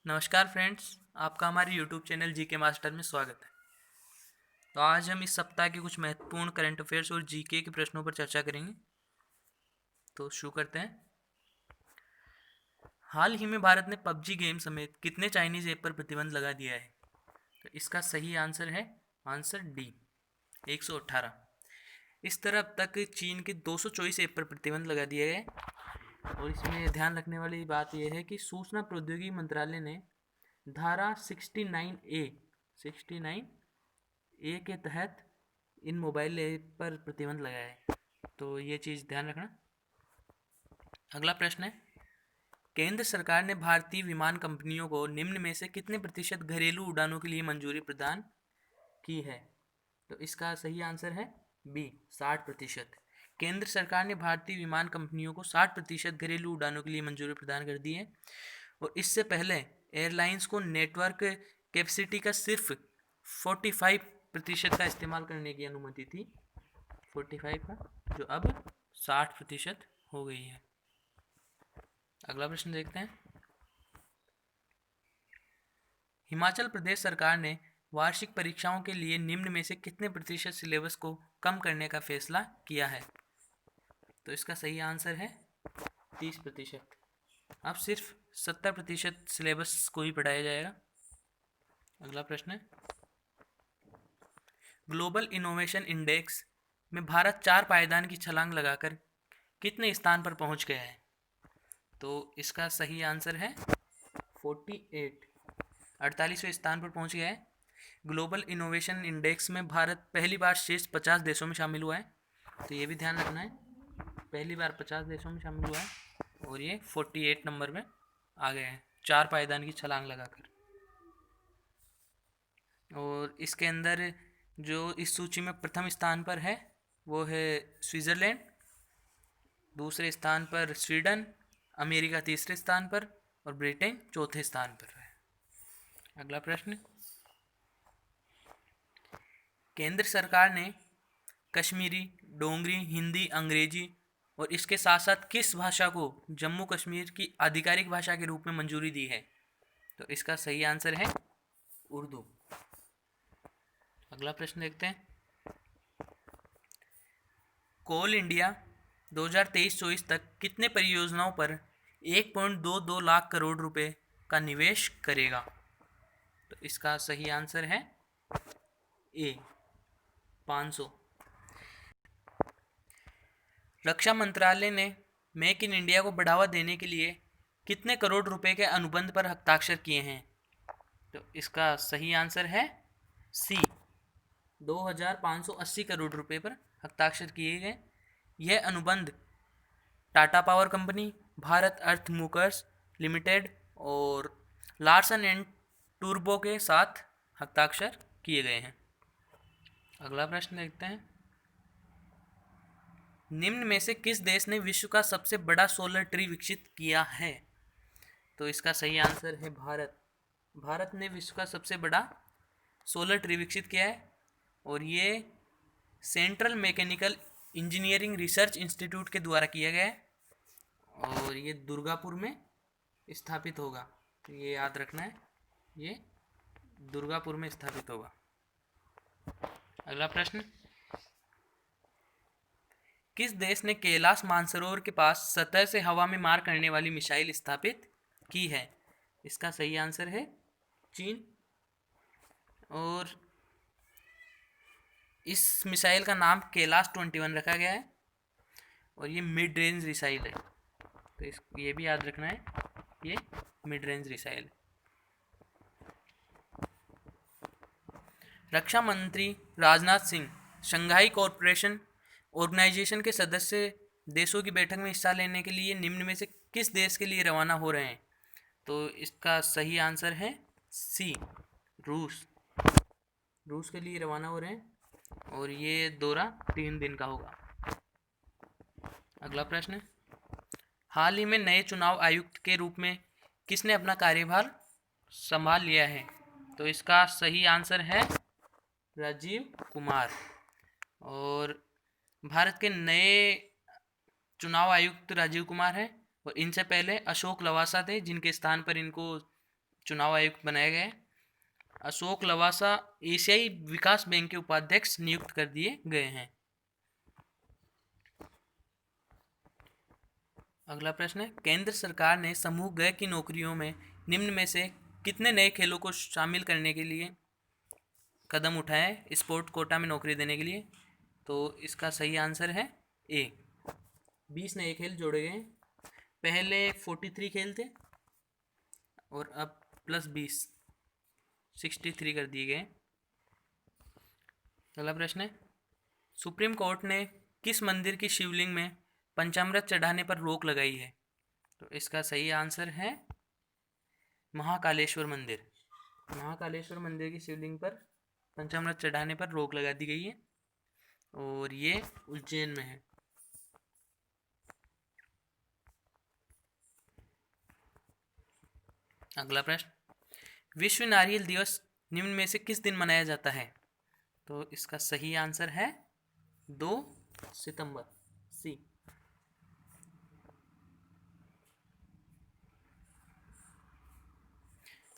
नमस्कार फ्रेंड्स, आपका हमारे यूट्यूब चैनल जीके मास्टर में स्वागत है। तो आज हम इस सप्ताह के कुछ महत्वपूर्ण करंट अफेयर्स और जीके के प्रश्नों पर चर्चा करेंगे। तो शुरू करते हैं। हाल ही में भारत ने पबजी गेम समेत कितने चाइनीज ऐप पर प्रतिबंध लगा दिया है? तो इसका सही आंसर है आंसर डी, 118। इस तरह अब तक चीन के 224 ऐप पर प्रतिबंध लगा दिया गया है। और इसमें ध्यान रखने वाली बात यह है कि सूचना प्रौद्योगिकी मंत्रालय ने धारा 69A के तहत इन मोबाइल ऐप पर प्रतिबंध लगाया है। तो ये चीज़ ध्यान रखना। अगला प्रश्न है, केंद्र सरकार ने भारतीय विमान कंपनियों को निम्न में से कितने प्रतिशत घरेलू उड़ानों के लिए मंजूरी प्रदान की है? तो इसका सही आंसर है बी, 60%। केंद्र सरकार ने भारतीय विमान कंपनियों को 60% घरेलू उड़ानों के लिए मंजूरी प्रदान कर दी है। और इससे पहले एयरलाइंस को नेटवर्क कैपेसिटी का सिर्फ 45% का इस्तेमाल करने की अनुमति थी, 45 का, जो अब 60% हो गई है। अगला प्रश्न देखते हैं। हिमाचल प्रदेश सरकार ने वार्षिक परीक्षाओं के लिए निम्न में से कितने प्रतिशत सिलेबस को कम करने का फैसला किया है? तो इसका सही आंसर है 30%। अब सिर्फ 70% सिलेबस को ही पढ़ाया जाएगा। अगला प्रश्न है, ग्लोबल इनोवेशन इंडेक्स में भारत 4 पायदान की छलांग लगाकर कितने स्थान पर पहुंच गया है? तो इसका सही आंसर है 48, 48वें स्थान पर पहुंच गया है। ग्लोबल इनोवेशन इंडेक्स में भारत पहली बार शीर्ष 50 देशों में शामिल हुआ है। तो ये भी ध्यान रखना है, पहली बार 50 देशों में शामिल हुआ है और ये 48 नंबर में आ गए हैं 4 पायदान की छलांग लगाकर। और इसके अंदर जो इस सूची में प्रथम स्थान पर है वो है स्विट्ज़रलैंड, दूसरे स्थान पर स्वीडन, अमेरिका तीसरे स्थान पर और ब्रिटेन चौथे स्थान पर है। अगला प्रश्न, केंद्र सरकार ने कश्मीरी, डोगरी, हिंदी, अंग्रेजी और इसके साथ साथ किस भाषा को जम्मू कश्मीर की आधिकारिक भाषा के रूप में मंजूरी दी है? तो इसका सही आंसर है उर्दू। अगला प्रश्न देखते हैं। कोल इंडिया 2023-24 तक कितने परियोजनाओं पर 1.22 लाख करोड़ रुपए का निवेश करेगा? तो इसका सही आंसर है ए, 500। रक्षा मंत्रालय ने मेक इन इंडिया को बढ़ावा देने के लिए कितने करोड़ रुपए के अनुबंध पर हस्ताक्षर किए हैं? तो इसका सही आंसर है सी, 2580 करोड़ रुपए पर हस्ताक्षर किए गए। यह अनुबंध टाटा पावर कंपनी, भारत अर्थ मूवर्स लिमिटेड और लार्सन एंड टूब्रो के साथ हस्ताक्षर किए गए हैं। अगला प्रश्न देखते हैं। निम्न में से किस देश ने विश्व का सबसे बड़ा सोलर ट्री विकसित किया है? तो इसका सही आंसर है भारत। भारत ने विश्व का सबसे बड़ा सोलर ट्री विकसित किया है और ये central mechanical engineering research institute के द्वारा किया गया है और ये दुर्गापुर में स्थापित होगा। तो ये याद रखना है, ये दुर्गापुर में स्थापित होगा। अगला प्रश्न, किस देश ने कैलाश मानसरोवर के पास सतह से हवा में मार करने वाली मिसाइल स्थापित की है? इसका सही आंसर है चीन। और इस मिसाइल का नाम कैलाश 21 रखा गया है और ये मिड रेंज मिसाइल है। तो ये भी याद रखना है, ये मिड रेंज मिसाइल। रक्षा मंत्री Rajnath Singh Shanghai cooperation organisation के सदस्य देशों की बैठक में हिस्सा लेने के लिए निम्न में से किस देश के लिए रवाना हो रहे हैं? तो इसका सही आंसर है सी, रूस। रूस के लिए रवाना हो रहे हैं और ये दौरा 3 दिन का होगा। अगला प्रश्न, हाल ही में नए चुनाव आयुक्त के रूप में किसने अपना कार्यभार संभाल लिया है? तो इसका सही आंसर है राजीव कुमार। और भारत के नए चुनाव आयुक्त राजीव कुमार हैं और इनसे पहले अशोक लवासा थे जिनके स्थान पर इनको चुनाव आयुक्त बनाए गए। अशोक लवासा एशियाई विकास बैंक के उपाध्यक्ष नियुक्त कर दिए गए हैं। अगला प्रश्न है, केंद्र सरकार ने समूह ग की नौकरियों में निम्न में से कितने नए खेलों को शामिल करने के लिए कदम उठाए स्पोर्ट कोटा में नौकरी देने के लिए? तो इसका सही आंसर है ए, 20 नए खेल जोड़े गए। पहले 43 खेल थे और अब प्लस 20 63 कर दिए गए। अगला प्रश्न है, सुप्रीम कोर्ट ने किस मंदिर की शिवलिंग में पंचामृत चढ़ाने पर रोक लगाई है? तो इसका सही आंसर है महाकालेश्वर मंदिर। महाकालेश्वर मंदिर की शिवलिंग पर पंचामृत चढ़ाने पर रोक लगा दी गई है और ये उज्जैन में है। अगला प्रश्न, विश्व नारियल दिवस निम्न में से किस दिन मनाया जाता है? तो इसका सही आंसर है 2 सितंबर, सी।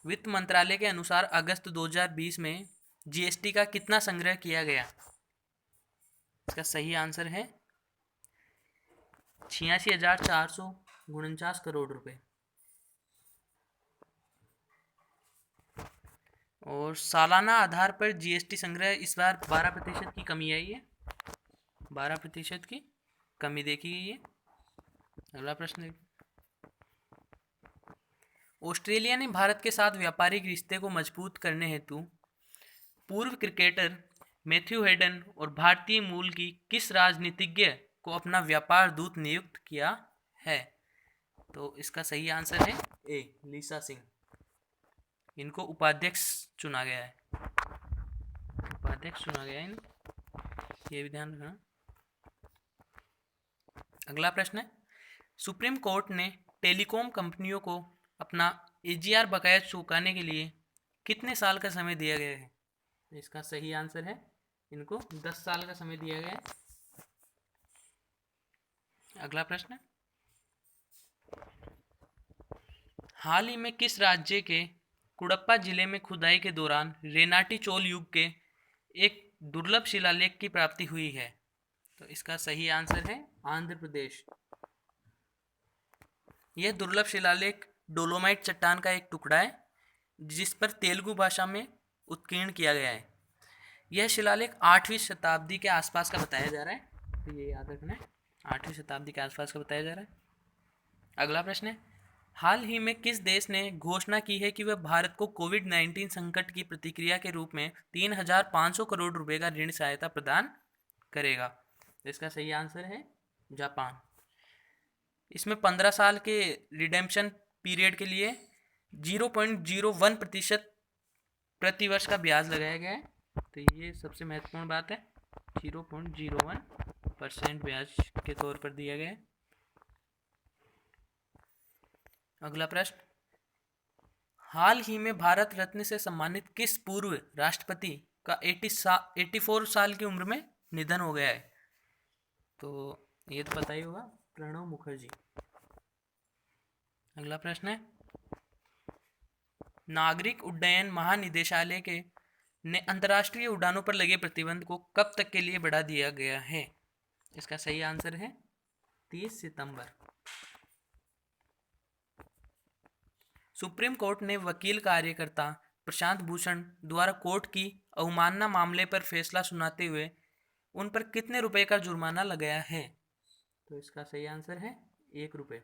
वित्त मंत्रालय के अनुसार अगस्त 2020 में जीएसटी का कितना संग्रह किया गया? इसका सही आंसर है 86,449 करोड़ रुपए। और सालाना आधार पर जीएसटी संग्रह इस बार 12% की कमी आई है, 12% की कमी देखी गई है। अगला प्रश्न, ऑस्ट्रेलिया ने भारत के साथ व्यापारिक रिश्ते को मजबूत करने हेतु पूर्व क्रिकेटर मैथ्यू हेडन और भारतीय मूल की किस राजनीतिज्ञ को अपना व्यापार दूत नियुक्त किया है? तो इसका सही आंसर है ए, लीसा सिंह। इनको उपाध्यक्ष चुना गया है, उपाध्यक्ष चुना गया है, ये भी ध्यान रखना। अगला प्रश्न है, सुप्रीम कोर्ट ने टेलीकॉम कंपनियों को अपना एजीआर बकाया चुकाने के लिए कितने साल का समय दिया गया है? इसका सही आंसर है इनको 10 साल का समय दिया गया है। अगला प्रश्न, हाल ही में किस राज्य के कुडप्पा जिले में खुदाई के दौरान रेनाटी चोल युग के एक दुर्लभ शिलालेख की प्राप्ति हुई है? तो इसका सही आंसर है आंध्र प्रदेश। यह दुर्लभ शिलालेख डोलोमाइट चट्टान का एक टुकड़ा है जिस पर तेलुगु भाषा में उत्कीर्ण किया गया है। यह शिलालेख 8वीं शताब्दी के आसपास का बताया जा रहा है, तो ये याद रखना है, 8वीं शताब्दी के आसपास का बताया जा रहा है। अगला प्रश्न है, हाल ही में किस देश ने घोषणा की है कि वह भारत को कोविड-19 संकट की प्रतिक्रिया के रूप में 3,500 करोड़ रुपए का ऋण सहायता प्रदान करेगा? तो इसका सही आंसर है जापान। इसमें 15 साल के रिडेम्पशन पीरियड के लिए 0.01% प्रतिवर्ष का ब्याज लगाया गया है, तो ये सबसे महत्वपूर्ण बात है, 0.01% ब्याज के तौर पर दिया गया है। अगला प्रश्न, हाल ही में भारत रत्न से सम्मानित किस पूर्व राष्ट्रपति का 84 साल की उम्र में निधन हो गया है? तो ये तो पता ही होगा, प्रणब मुखर्जी। अगला प्रश्न है, नागरिक उड्डयन महानिदेशालय के ने अंतर्राष्ट्रीय उड़ानों पर लगे प्रतिबंध को कब तक के लिए बढ़ा दिया गया है? इसका सही आंसर है 30 सितंबर। सुप्रीम कोर्ट ने वकील कार्यकर्ता प्रशांत भूषण द्वारा कोर्ट की अवमानना मामले पर फैसला सुनाते हुए उन पर कितने रुपए का जुर्माना लगाया है? तो इसका सही आंसर है 1 रुपये।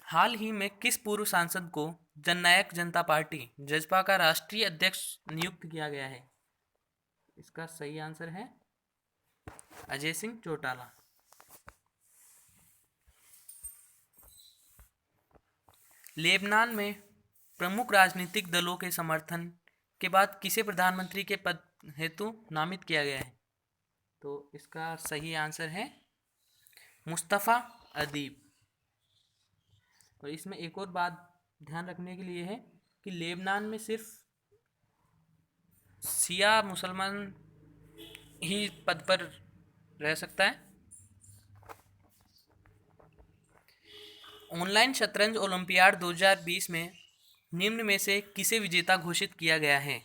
हाल ही में किस पूर्व सांसद को जननायक जनता पार्टी जजपा का राष्ट्रीय अध्यक्ष नियुक्त किया गया है? इसका सही आंसर है अजय सिंह चौटाला। लेबनान में प्रमुख राजनीतिक दलों के समर्थन के बाद किसे प्रधानमंत्री के पद हेतु नामित किया गया है? तो इसका सही आंसर है मुस्तफ़ा अदीब। और इसमें एक और बात ध्यान रखने के लिए है कि लेबनान में सिर्फ शिया मुसलमान ही पद पर रह सकता है। ऑनलाइन शतरंज ओलंपियाड 2020 में निम्न में से किसे विजेता घोषित किया गया है?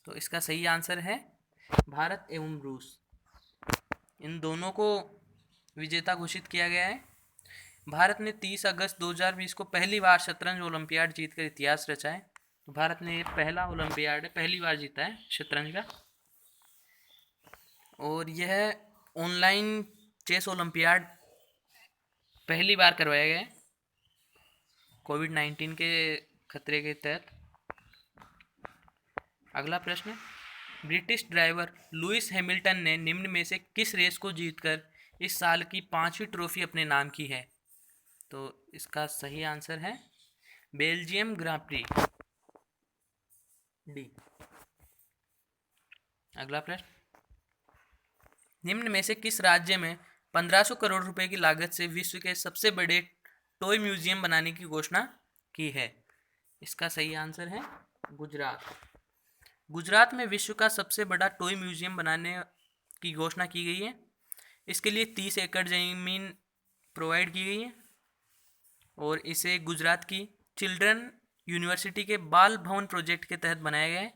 तो इसका सही आंसर है भारत एवं रूस, इन दोनों को विजेता घोषित किया गया है। भारत ने 30 अगस्त 2020 को पहली बार शतरंज ओलंपियाड जीतकर इतिहास रचा है। तो भारत ने पहला ओलंपियाड पहली बार जीता है शतरंज का। और यह ऑनलाइन चेस ओलंपियाड पहली बार करवाया गया है कोविड-19 के खतरे के तहत। अगला प्रश्न, ब्रिटिश ड्राइवर लुइस हैमिल्टन ने निम्न में से किस रेस को जीतकर इस साल की 5वीं ट्रॉफी अपने नाम की है? तो इसका सही आंसर है बेल्जियम ग्रां प्री, डी। अगला प्रश्न, निम्न में से किस राज्य में 1500 करोड़ रुपए की लागत से विश्व के सबसे बड़े टॉय म्यूजियम बनाने की घोषणा की है? इसका सही आंसर है गुजरात। गुजरात में विश्व का सबसे बड़ा टॉय म्यूजियम बनाने की घोषणा की गई है। इसके लिए 30 एकड़ जमीन प्रोवाइड की गई है और इसे गुजरात की चिल्ड्रन यूनिवर्सिटी के बाल भवन प्रोजेक्ट के तहत बनाया गया है।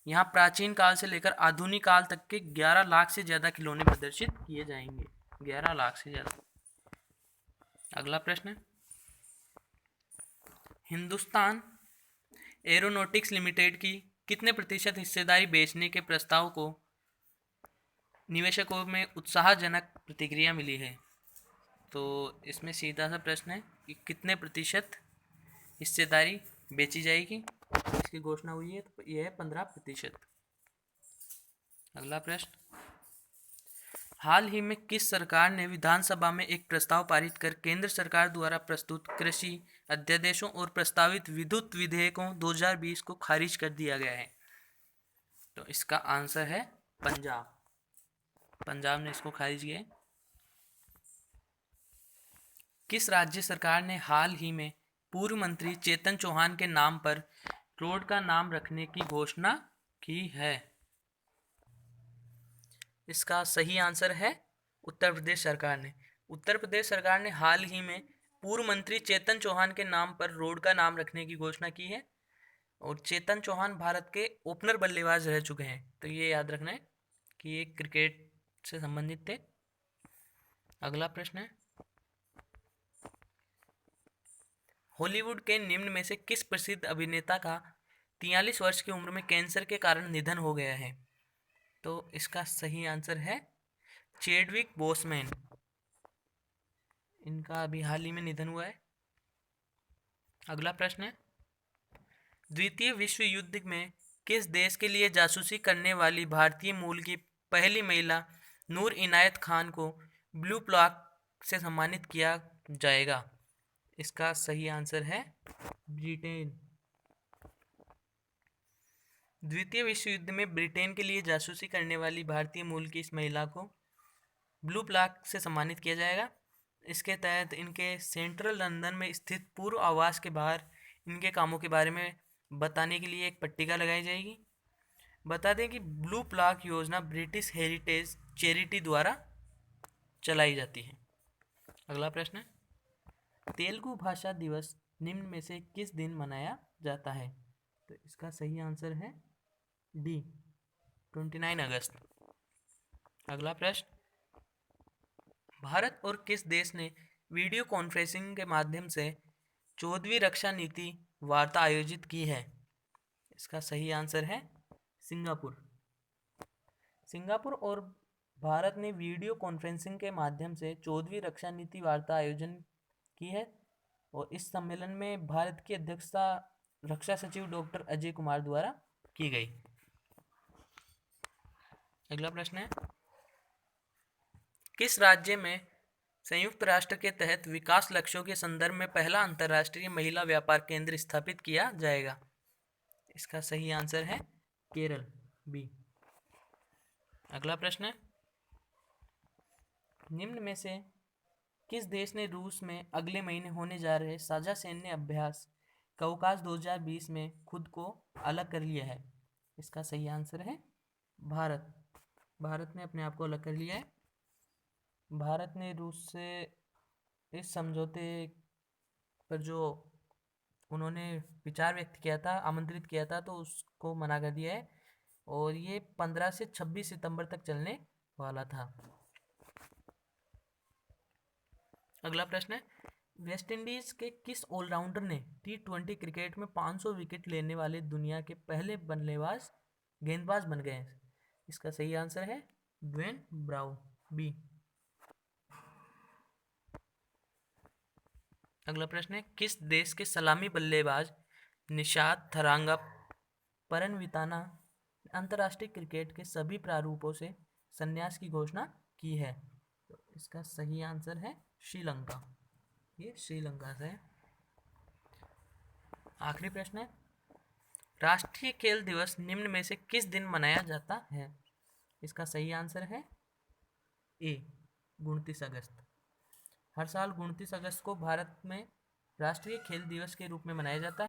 यहाँ प्राचीन काल से लेकर आधुनिक काल तक के 11 लाख से ज़्यादा खिलौने प्रदर्शित किए जाएंगे, 11 लाख से ज़्यादा। अगला प्रश्न, हिंदुस्तान एरोनॉटिक्स लिमिटेड की कितने प्रतिशत हिस्सेदारी बेचने के प्रस्ताव को निवेशकों में उत्साहजनक प्रतिक्रिया मिली है? तो इसमें सीधा सा प्रश्न है कि कितने प्रतिशत हिस्सेदारी बेची जाएगी, इसकी घोषणा हुई है। तो यह है 15%। अगला प्रश्न, हाल ही में किस सरकार ने विधानसभा में एक प्रस्ताव पारित कर केंद्र सरकार द्वारा प्रस्तुत कृषि अध्यादेशों और प्रस्तावित विद्युत विधेयकों 2020 को खारिज कर दिया गया है? तो इसका आंसर है पंजाब। पंजाब ने इसको खारिज किया है। किस राज्य सरकार ने हाल ही में पूर्व मंत्री चेतन चौहान के नाम पर रोड का नाम रखने की घोषणा की है? इसका सही आंसर है उत्तर प्रदेश सरकार ने। उत्तर प्रदेश सरकार ने हाल ही में पूर्व मंत्री चेतन चौहान के नाम पर रोड का नाम रखने की घोषणा की है। और चेतन चौहान भारत के ओपनर बल्लेबाज रह चुके हैं, तो ये याद रखना है कि ये क्रिकेट से संबंधित थे। अगला प्रश्न है, हॉलीवुड के निम्न में से किस प्रसिद्ध अभिनेता का 43 वर्ष की उम्र में कैंसर के कारण निधन हो गया है? तो इसका सही आंसर है चैडविक बोसमैन, इनका अभी हाल ही में निधन हुआ है। अगला प्रश्न है, द्वितीय विश्व युद्ध में किस देश के लिए जासूसी करने वाली भारतीय मूल की पहली महिला नूर इनायत खान को ब्लू प्लाक से सम्मानित किया जाएगा? इसका सही आंसर है ब्रिटेन। द्वितीय विश्व युद्ध में ब्रिटेन के लिए जासूसी करने वाली भारतीय मूल की इस महिला को ब्लू प्लाक से सम्मानित किया जाएगा। इसके तहत इनके सेंट्रल लंदन में स्थित पूर्व आवास के बाहर इनके कामों के बारे में बताने के लिए एक पट्टिका लगाई जाएगी। बता दें कि ब्लू प्लाक योजना ब्रिटिश हेरिटेज चैरिटी द्वारा चलाई जाती है। अगला प्रश्न है, तेलुगु भाषा दिवस निम्न में से किस दिन मनाया जाता है? तो इसका सही आंसर है डी, 29 अगस्त। अगला प्रश्न, भारत और किस देश ने वीडियो कॉन्फ्रेंसिंग के माध्यम से 14वीं रक्षा नीति वार्ता आयोजित की है? इसका सही आंसर है सिंगापुर। सिंगापुर और भारत ने वीडियो कॉन्फ्रेंसिंग के माध्यम से 14वीं रक्षा नीति वार्ता आयोजन की है और इस सम्मेलन में भारत की अध्यक्षता रक्षा सचिव डॉक्टर अजय कुमार द्वारा की गई। अगला प्रश्न है, किस राज्य में संयुक्त राष्ट्र के तहत विकास लक्ष्यों के संदर्भ में पहला अंतर्राष्ट्रीय महिला व्यापार केंद्र स्थापित किया जाएगा? इसका सही आंसर है केरल, बी। अगला प्रश्न है, निम्न में से किस देश ने रूस में अगले महीने होने जा रहे साझा सैन्य अभ्यास कौकास 2020 में खुद को अलग कर लिया है? इसका सही आंसर है भारत। भारत ने अपने आप को अलग कर लिया है। भारत ने रूस से इस समझौते पर जो उन्होंने विचार व्यक्त किया था, आमंत्रित किया था, तो उसको मना कर दिया है और ये 15 से 26 सितंबर तक चलने वाला था। अगला प्रश्न है, वेस्ट इंडीज के किस ऑलराउंडर ने T20 क्रिकेट में 500 विकेट लेने वाले दुनिया के पहले बल्लेबाज गेंदबाज बन गए? इसका सही आंसर है ड्वेन ब्रावो, बी। अगला प्रश्न है, किस देश के सलामी बल्लेबाज निशात थरांगा परनविताना अंतर्राष्ट्रीय क्रिकेट के सभी प्रारूपों से संन्यास की घोषणा की है? तो इसका सही आंसर है श्रीलंका, ये श्रीलंका से है। आखिरी प्रश्न है, राष्ट्रीय खेल दिवस निम्न में से किस दिन मनाया जाता है? इसका सही आंसर है ए, 29 अगस्त। हर साल 29 अगस्त को भारत में राष्ट्रीय खेल दिवस के रूप में मनाया जाता है।